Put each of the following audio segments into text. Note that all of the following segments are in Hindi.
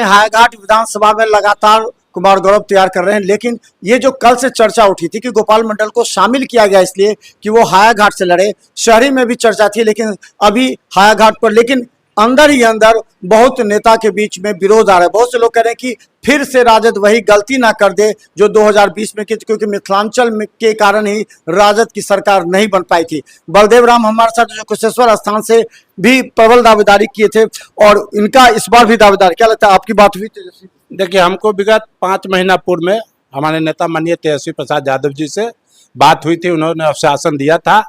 हायाघाट विधानसभा में लगातार कुमार गौरव तैयार कर रहे हैं, लेकिन ये जो कल से चर्चा उठी थी कि गोपाल मंडल को शामिल किया गया इसलिए कि वो हायाघाट से लड़े, शहरी में भी चर्चा थी, लेकिन अभी हायाघाट पर, लेकिन अंदर ही अंदर बहुत नेता के बीच में विरोध आ रहा है। बहुत से लोग कह रहे हैं कि फिर से राजद वही गलती ना कर दे जो 2020 में की, क्योंकि मिथिलांचल के कारण ही राजद की सरकार नहीं बन पाई थी। बलदेव राम हमारे साथ जो कुशेश्वर स्थान से भी प्रबल दावेदारी किए थे और इनका इस बार भी दावेदारी, क्या लगता है आपकी बात हुई तेजस्वी? देखिए, हमको विगत 5 महीना पूर्व में हमारे नेता माननीय तेजस्वी प्रसाद यादव जी से बात हुई थी। उन्होंने आश्वासन दिया था,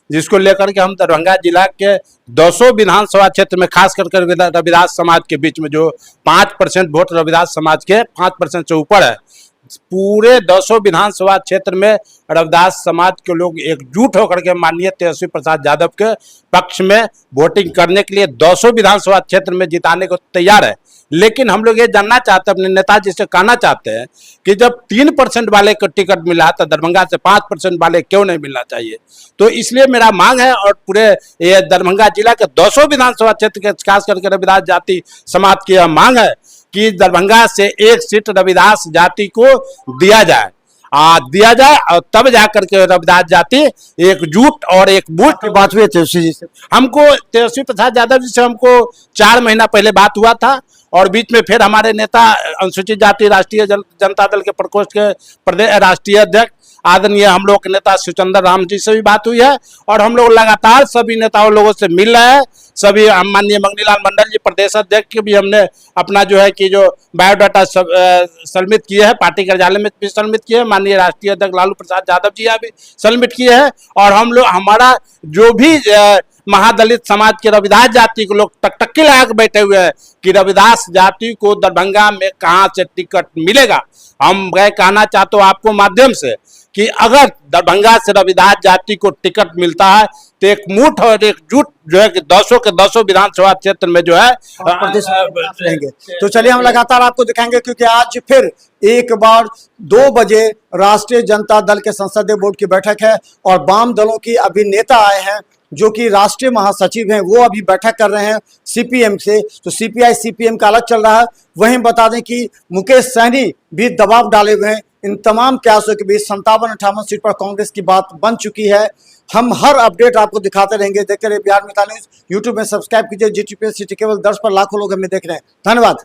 जिसको लेकर के हम दरभंगा जिला के 200 विधानसभा क्षेत्र में खास करके रविदास समाज के बीच में जो 5% वोट रविदास समाज के 5% से ऊपर है, पूरे 200 विधानसभा क्षेत्र में रविदास समाज के लोग एकजुट होकर के माननीय तेजस्वी प्रसाद यादव के पक्ष में वोटिंग करने के लिए 200 विधानसभा क्षेत्र में जिताने को तैयार है। लेकिन हम लोग ये जानना चाहते हैं, अपने नेताजी से कहना चाहते हैं कि जब 3% वाले को टिकट मिला तो दरभंगा से 5% वाले क्यों नहीं मिलना चाहिए। तो इसलिए मेरा मांग है और पूरे ये दरभंगा जिला के 200 विधानसभा क्षेत्र के खास करके रविदास जाति समाज की यह मांग है कि दरभंगा से 1 सीट रविदास जाति को दिया जाए और तब जाकर के रविदास जाति एकजुट और एक बूथ की बात हुई तेजस्वी जी से। हमको तेजस्वी प्रसाद यादव जी से हमको 4 महीना पहले बात हुआ था और बीच में फिर हमारे नेता अनुसूचित जाति राष्ट्रीय जनता दल के प्रकोष्ठ के प्रदेश राष्ट्रीय अध्यक्ष आदरणीय हम लोग के नेता शिवचंद्र राम जी से भी बात हुई है और हम लोग लगातार सभी नेताओं लोगों से मिल रहे हैं। सभी माननीय मंगनीलाल मंडल जी प्रदेश अध्यक्ष के भी हमने अपना जो है कि जो बायोडाटा सबमिट किए हैं, पार्टी कार्यालय में भी सबमिट किए हैं, माननीय राष्ट्रीय अध्यक्ष लालू प्रसाद यादव जी भी सबमिट किए हैं। और हम लोग हमारा जो भी महादलित समाज के रविदास जाति के लोग टकटकी लगा के बैठे हुए हैं कि रविदास जाति को दरभंगा में कहां से टिकट मिलेगा। हम कहना चाहते हो आपको माध्यम से कि अगर दरभंगा से रविदास जाति को टिकट मिलता है तो एक मुठ और एकजुट जो है कि 200 विधानसभा क्षेत्र में जो है प्रदेश रहेंगे। तो चलिए हम लगातार आपको दिखाएंगे, क्योंकि आज फिर एक बार 2 बजे राष्ट्रीय जनता दल के संसदीय बोर्ड की बैठक है और वाम दलों की अभी नेता आए हैं जो कि राष्ट्रीय महासचिव हैं, वो अभी बैठक कर रहे हैं सीपीएम से। तो सीपीआई सीपीएम का अलग चल रहा है। वहीं बता दें कि मुकेश सहनी भी दबाव डाले हुए हैं। इन तमाम प्रयासों के बीच 57-58 सीट पर कांग्रेस की बात बन चुकी है। हम हर अपडेट आपको दिखाते रहेंगे। देखते रहिए बिहार मिता न्यूज। यूट्यूब में सब्सक्राइब कीजिए। GTPS सिटी केवल 10 पर लाखों लोग हमें देख रहे हैं। धन्यवाद।